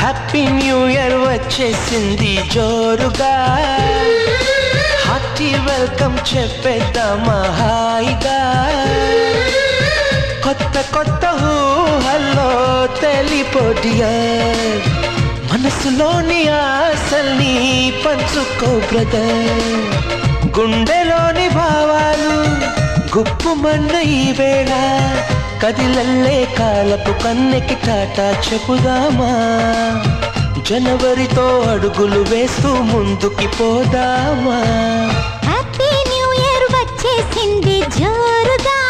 Happy new year వచ్చేసింది జోరుగా, hearty welcome చెప్పేద్దామా హాయిగా. కొత్త కొత్త ఊహల్లో తెలిపోడియర్, మనసులోని ఆశల్ని పంచుకో బ్రదర్. గుండెలోని భావాలు గుప్పుమన్న ఈ వేళ, కదిలల్లే కాలపు కన్నెకి టాటా చెప్పుదామా. జనవరితో అడుగులు వేస్తూ ముందుకి పోదామా. హ్యాపీ న్యూ ఇయర్ వచ్చేసింది జోరుగా,